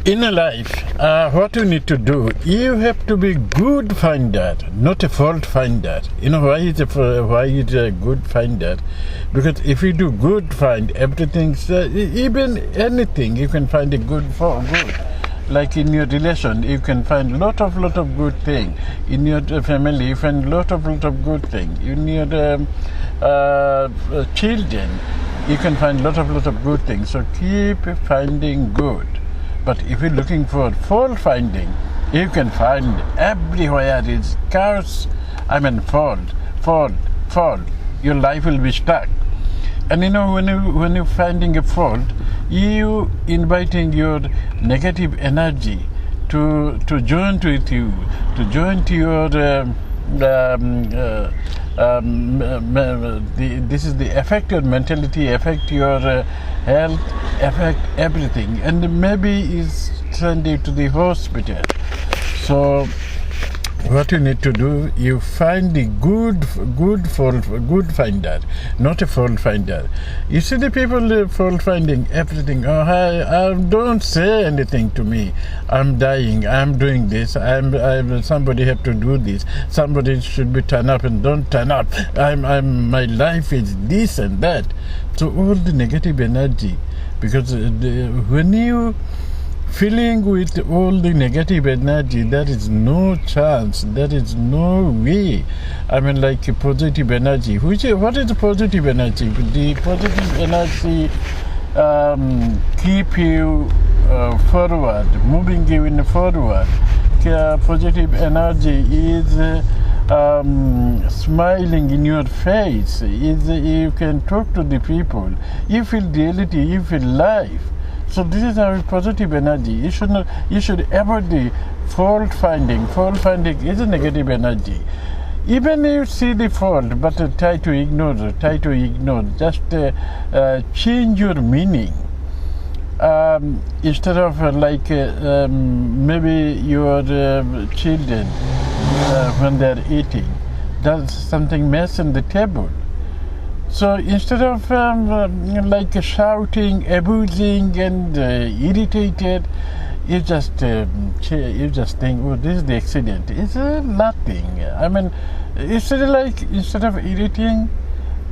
In a life, what you need to do, you have to be good finder, not a fault finder. You know why is a good finder? Because if you do good find, everything's even anything you can find a good for good. Like in your relation, you can find lot of good thing. In your family, you find lot of good thing. In your children, you can find lot of good things. So keep finding good. But if you're looking for fault finding, you can find everywhere is chaos. Fault. Your life will be stuck. And you know, when you're finding a fault, you inviting your negative energy to join with you, to join to your this is the affect your mentality, affect your health, affect everything, and maybe is send you to the hospital. So what you need to do, you find the good finder, not a fault finder. You see the people fault finding everything. Oh, I don't say anything to me. I'm dying. I'm doing this. Somebody have to do this. Somebody should be turn up and don't turn up. My life is this and that. So all the negative energy, because when you filling with all the negative energy, there is no chance, there is no way. Like positive energy. What is positive energy? The positive energy keep you forward, moving you in forward. Positive energy is smiling in your face. You can talk to the people. You feel reality. You feel life. So this is our positive energy. You should avoid the fault finding. Fault finding is a negative energy. Even if you see the fault, but try to ignore. Just change your meaning. Instead of maybe your children when they're eating, does something mess on the table. So instead of shouting, abusing, and irritated, you just think, oh, this is the accident. It's nothing. Instead of irritating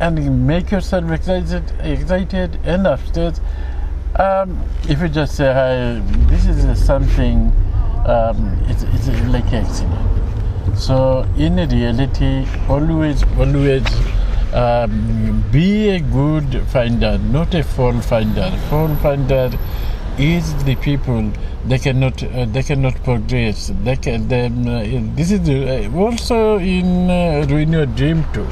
and make yourself excited and upset, if you just say, hi, this is something, it's like an accident. So in reality, always. Be a good finder, not a fault finder. Fault finder is the people they cannot progress. This is also in ruin your dream too.